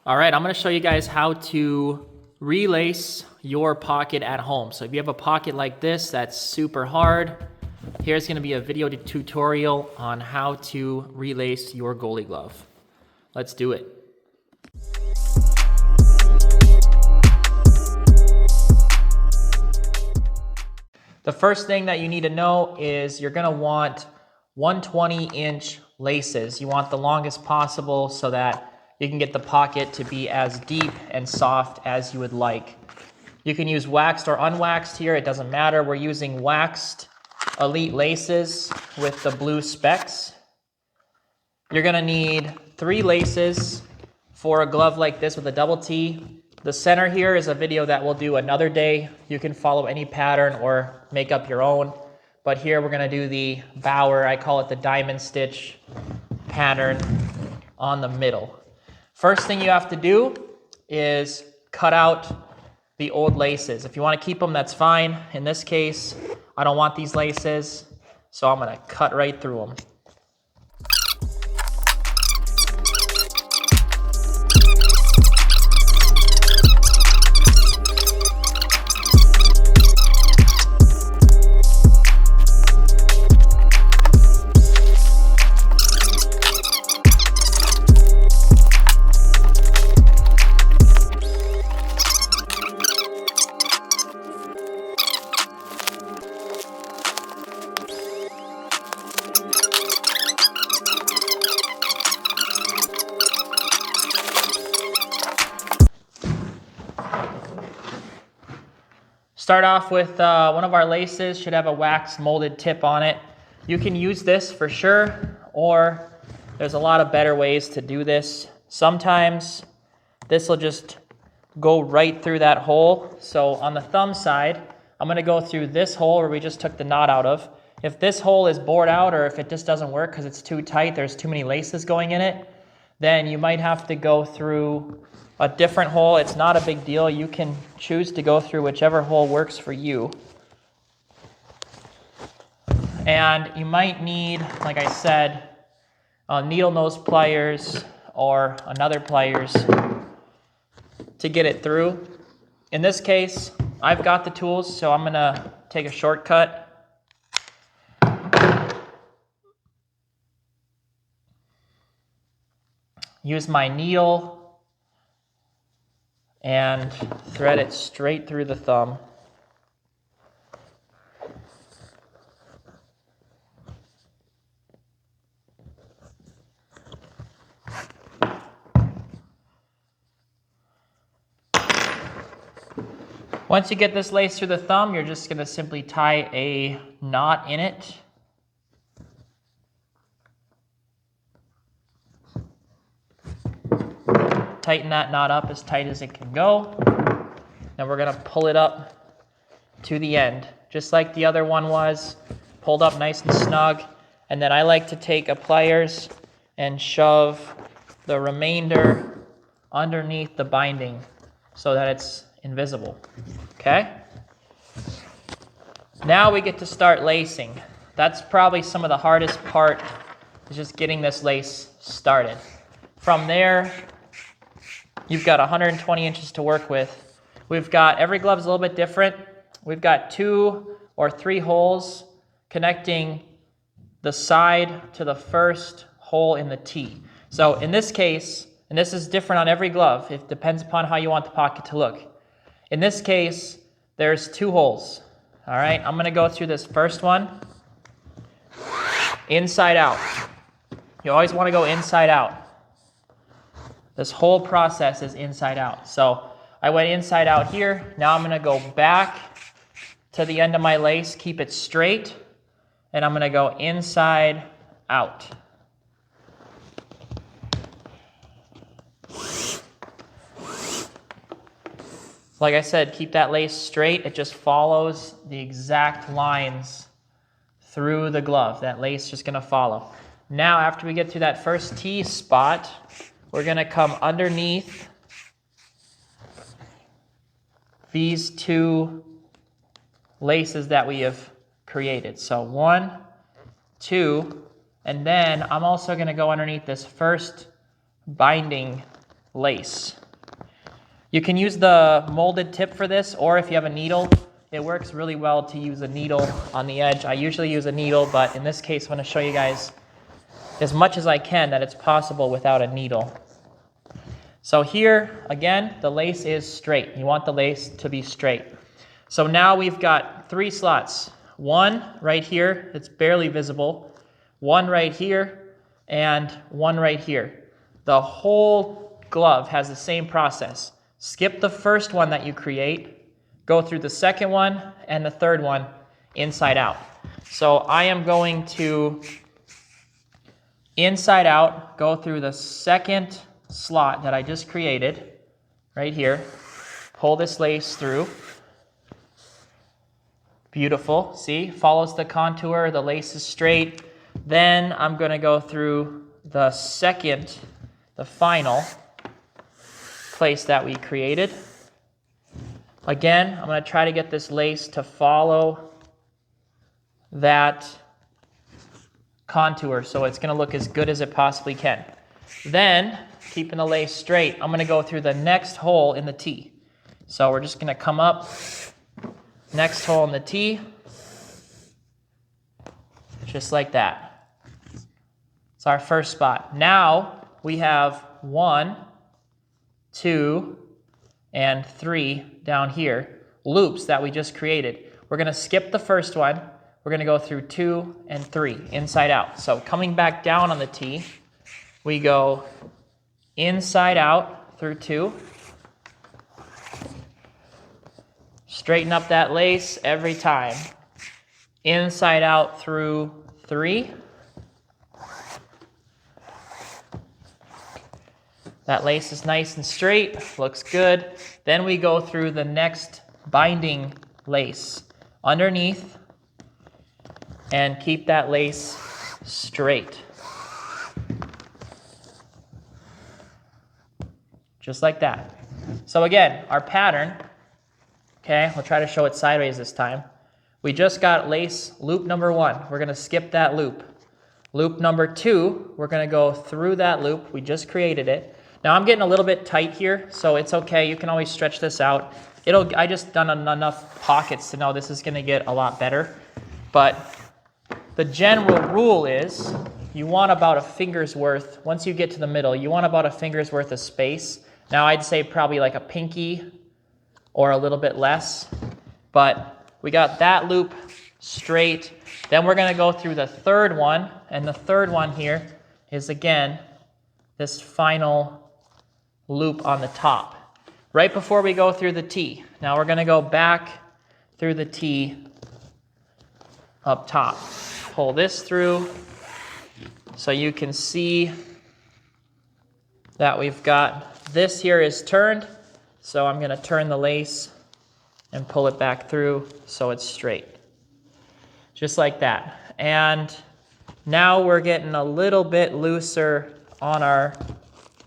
All right, I'm gonna show you guys how to relace your pocket at home. So if you have a pocket like this that's super hard, here's gonna be a video tutorial on how to relace your goalie glove. Let's do it. The first thing that you need to know is you're gonna want 120-inch laces. You want the longest possible so that you can get the pocket to be as deep and soft as you would like. You can use waxed or unwaxed here, it doesn't matter. We're using waxed Elite laces with the blue specks. You're gonna need 3 laces for a glove like this with a double T. The center here is a video that we'll do another day. You can follow any pattern or make up your own. But here we're gonna do the bower, I call it the diamond stitch pattern on the middle. First thing you have to do is cut out the old laces. If you want to keep them, that's fine. In this case, I don't want these laces, so I'm gonna cut right through them. Start off with one of our laces, should have a wax molded tip on it. You can use this for sure, or there's a lot of better ways to do this. Sometimes this will just go right through that hole. So on the thumb side, I'm gonna go through this hole where we just took the knot out of. If this hole is bored out or if it just doesn't work because it's too tight, there's too many laces going in it, then you might have to go through a different hole. It's not a big deal. You can choose to go through whichever hole works for you. And you might need, like I said, needle nose pliers or another pliers to get it through. In this case, I've got the tools, so I'm gonna take a shortcut. Use my needle and thread it straight through the thumb. Once you get this lace through the thumb, you're just going to simply tie a knot in it. Tighten that knot up as tight as it can go. And we're gonna pull it up to the end, just like the other one was, pulled up nice and snug. And then I like to take a pliers and shove the remainder underneath the binding so that it's invisible, okay? Now we get to start lacing. That's probably some of the hardest part, is just getting this lace started. From there, you've got 120 inches to work with. We've got, every glove is a little bit different. We've got 2 or 3 holes connecting the side to the first hole in the T. So in this case, and this is different on every glove, it depends upon how you want the pocket to look. In this case, there's 2 holes. All right, I'm gonna go through this first one, inside out. You always wanna go inside out. This whole process is inside out. So I went inside out here. Now I'm gonna go back to the end of my lace, keep it straight, and I'm gonna go inside out. Like I said, keep that lace straight. It just follows the exact lines through the glove. That lace is just gonna follow. Now, after we get through that first T spot, we're gonna come underneath these 2 laces that we have created. So 1, 2, and then I'm also gonna go underneath this first binding lace. You can use the molded tip for this, or if you have a needle, it works really well to use a needle on the edge. I usually use a needle, but in this case, I'm going to show you guys as much as I can that it's possible without a needle. So here, again, the lace is straight. You want the lace to be straight. So now we've got 3 slots. One right here, it's barely visible. One right here, and one right here. The whole glove has the same process. Skip the first one that you create, go through the second one and the third one inside out. So I am going to inside out, go through the second slot that I just created right here, pull this lace through. Beautiful, see, follows the contour, the lace is straight. Then I'm gonna go through the final place that we created. Again, I'm going to try to get this lace to follow that contour so it's going to look as good as it possibly can. Then, keeping the lace straight, I'm going to go through the next hole in the T. So we're just going to come up, next hole in the T, just like that. It's our first spot. Now we have 1, 2, and 3 down here, loops that we just created. We're going to skip the first one. We're going to go through 2 and 3, inside out. So coming back down on the T, we go inside out through 2. Straighten up that lace every time. Inside out through 3. That lace is nice and straight, looks good. Then we go through the next binding lace underneath and keep that lace straight. Just like that. So again, our pattern, okay, I'll try to show it sideways this time. We just got lace loop number 1. We're going to skip that loop. Loop number 2, we're going to go through that loop. We just created it. Now I'm getting a little bit tight here, so it's okay. You can always stretch this out. I just done enough pockets to know this is going to get a lot better. But the general rule is you want about a finger's worth. Once you get to the middle, you want about a finger's worth of space. Now I'd say probably like a pinky or a little bit less. But we got that loop straight. Then we're going to go through the third one. And the third one here is, again, this final loop on the top. Right before we go through the T. Now we're going to go back through the T up top. Pull this through so you can see that we've got this here is turned. So I'm going to turn the lace and pull it back through so it's straight. Just like that. And now we're getting a little bit looser on our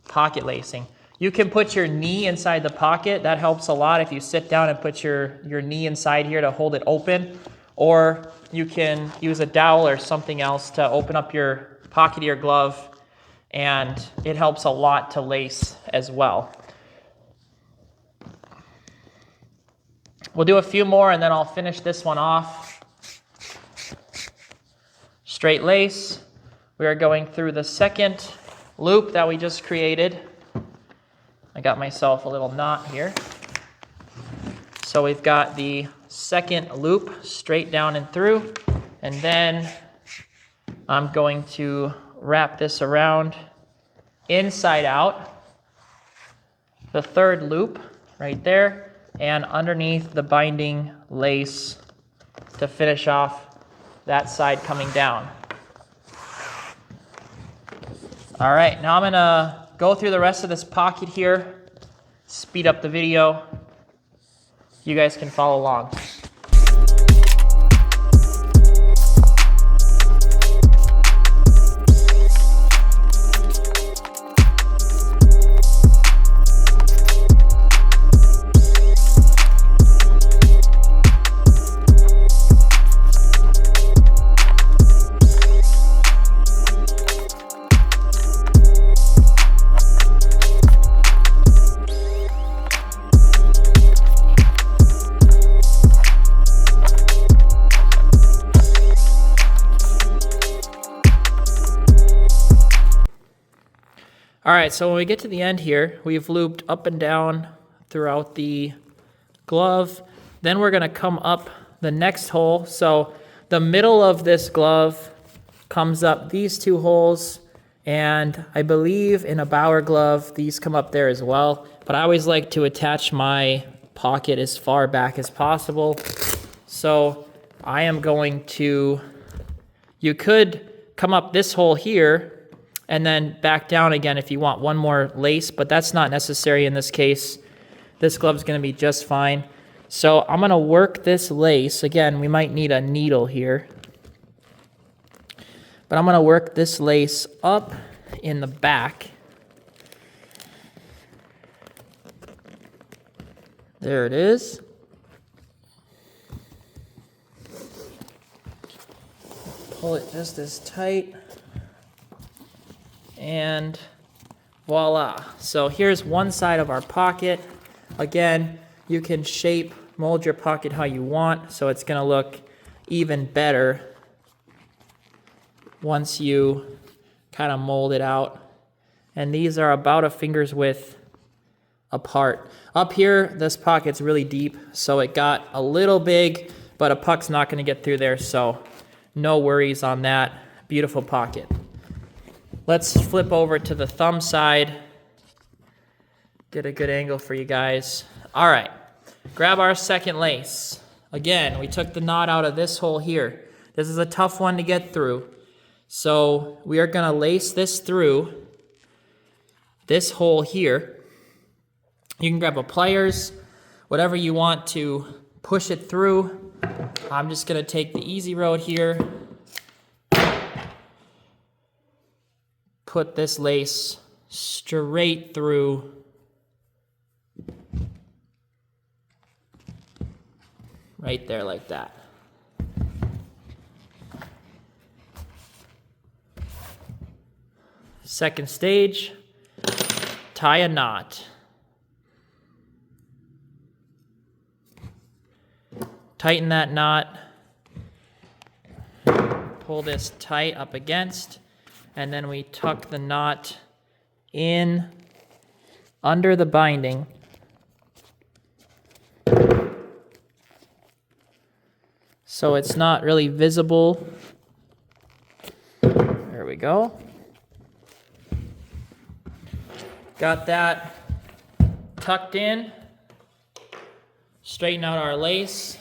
pocket lacing. You can put your knee inside the pocket. That helps a lot if you sit down and put your knee inside here to hold it open. Or you can use a dowel or something else to open up your pocket of your glove, and it helps a lot to lace as well. We'll do a few more and then I'll finish this one off. Straight lace. We are going through the second loop that we just created. I got myself a little knot here. So we've got the second loop straight down and through, and then I'm going to wrap this around inside out, the third loop right there, and underneath the binding lace to finish off that side coming down. All right, now I'm gonna go through the rest of this pocket here, speed up the video. You guys can follow along. All right, so when we get to the end here, we've looped up and down throughout the glove. Then we're gonna come up the next hole. So the middle of this glove comes up these two holes, and I believe in a Bauer glove, these come up there as well. But I always like to attach my pocket as far back as possible. So I am going to, you could come up this hole here and then back down again if you want one more lace, but that's not necessary in this case. This glove's gonna be just fine. So I'm gonna work this lace. Again, we might need a needle here. But I'm gonna work this lace up in the back. There it is. Pull it just as tight. And voila. So here's one side of our pocket. Again, you can mold your pocket how you want, so it's gonna look even better once you kind of mold it out. And these are about a finger's width apart. Up here, this pocket's really deep, so it got a little big, but a puck's not gonna get through there, so no worries on that. Beautiful pocket. Let's flip over to the thumb side. Get a good angle for you guys. All right, grab our second lace. Again, we took the knot out of this hole here. This is a tough one to get through. So we are gonna lace this through this hole here. You can grab a pliers, whatever you want to push it through. I'm just gonna take the easy road here. Put this lace straight through right there like that. Second stage, tie a knot. Tighten that knot. Pull this tight up against, and then we tuck the knot in under the binding. So it's not really visible. There we go. Got that tucked in. Straighten out our lace.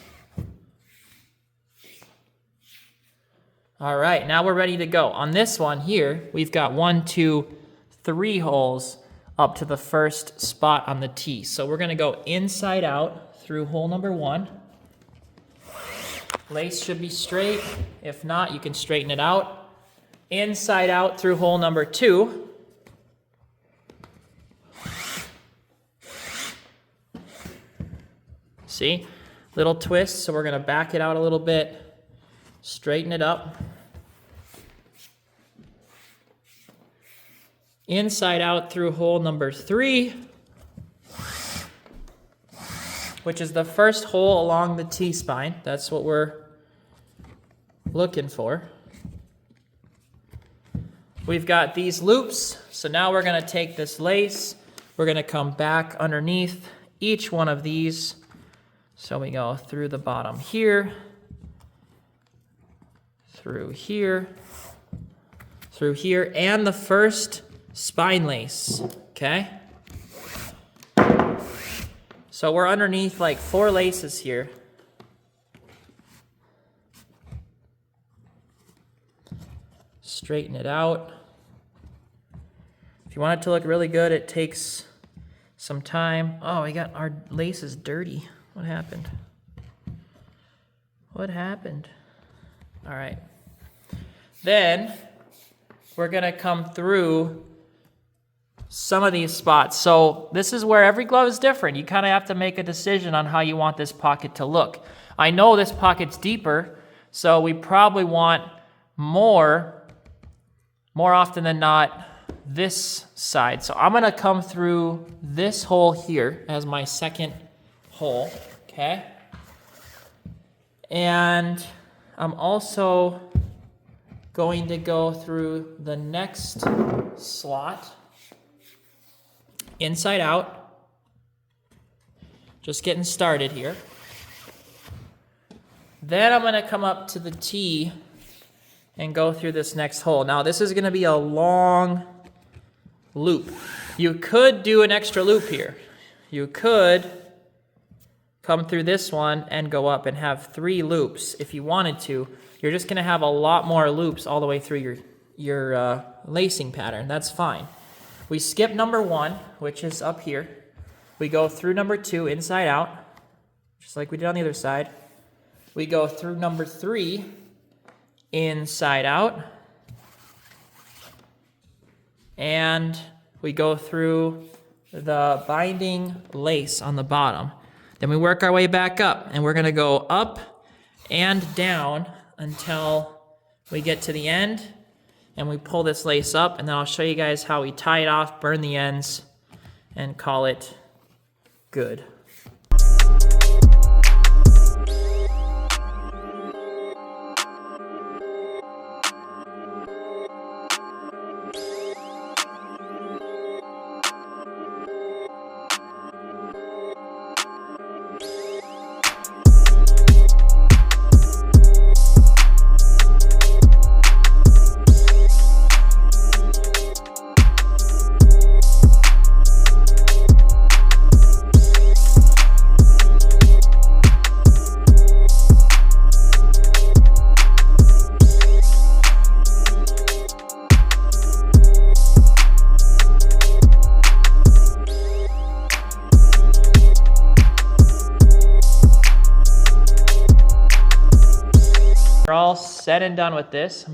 All right, now we're ready to go. On this one here, we've got 1, 2, 3 holes up to the first spot on the T. So we're gonna go inside out through hole number 1. Lace should be straight. If not, you can straighten it out. Inside out through hole number 2. See, little twist, so we're gonna back it out a little bit, straighten it up. Inside out through hole number 3, which is the first hole along the T-spine. That's what we're looking for. We've got these loops, so now we're gonna take this lace, we're gonna come back underneath each one of these. So we go through the bottom here, through here, and the first spine lace, okay? So we're underneath like 4 laces here. Straighten it out. If you want it to look really good, it takes some time. Oh, we got our laces dirty. What happened? What happened? All right. Then we're gonna come through some of these spots. So this is where every glove is different. You kind of have to make a decision on how you want this pocket to look. I know this pocket's deeper, so we probably want more often than not this side. So I'm gonna come through this hole here as my second hole, okay? And I'm also going to go through the next slot inside out. Just getting started here. Then I'm going to come up to the T and go through this next hole. Now this is going to be a long loop. You could do an extra loop here. You could come through this one and go up and have 3 loops if you wanted to. You're just going to have a lot more loops all the way through your lacing pattern. That's fine. We skip number 1, which is up here. We go through number 2 inside out, just like we did on the other side. We go through number 3 inside out. And we go through the binding lace on the bottom. Then we work our way back up, and we're going to go up and down until we get to the end, and we pull this lace up, and then I'll show you guys how we tie it off, burn the ends, and call it good. We're all set and done with this.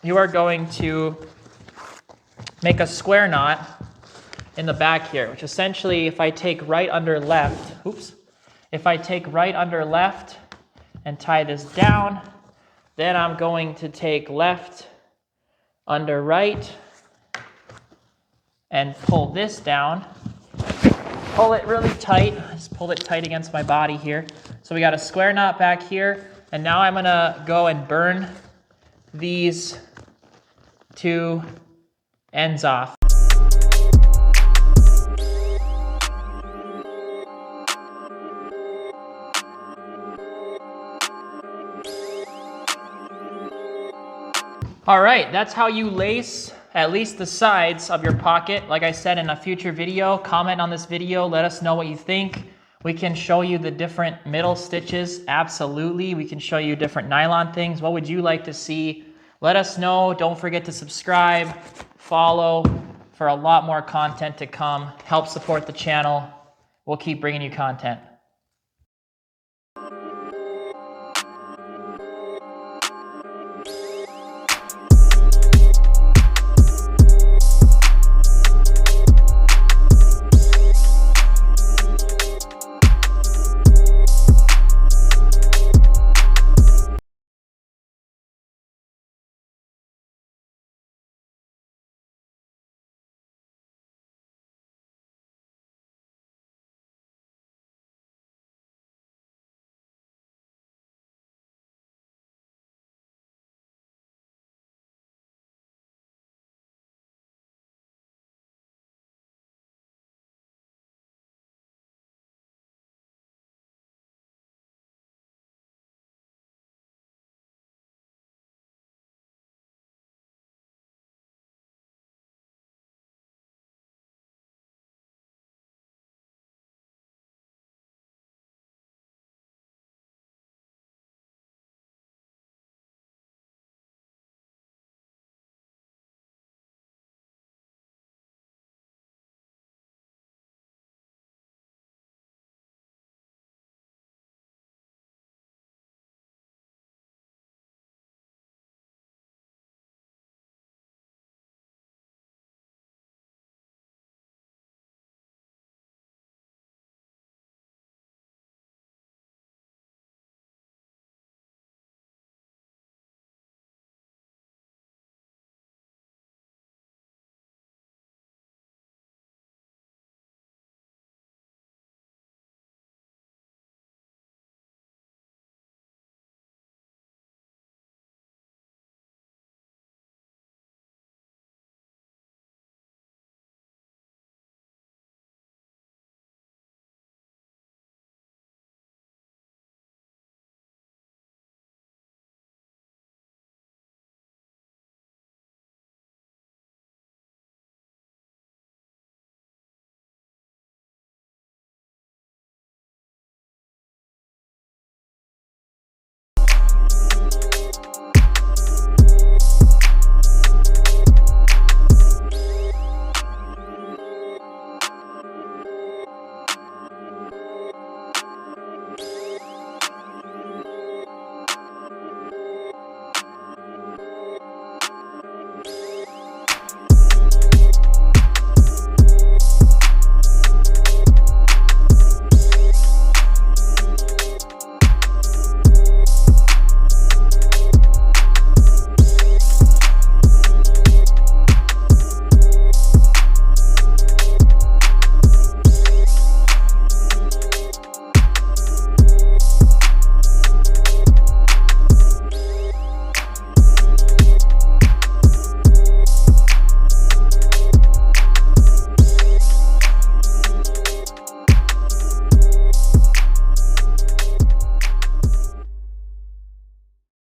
You are going to make a square knot in the back here, which essentially, if I take right under left, if I take right under left and tie this down, then I'm going to take left under right and pull this down. Pull it really tight. Just pull it tight against my body here. So we got a square knot back here, and now I'm gonna go and burn these 2 ends off. All right, that's how you lace at least the sides of your pocket. Like I said in a future video, comment on this video, let us know what you think. We can show you the different middle stitches, absolutely. We can show you different nylon things. What would you like to see? Let us know. Don't forget to subscribe, follow for a lot more content to come. Help support the channel. We'll keep bringing you content.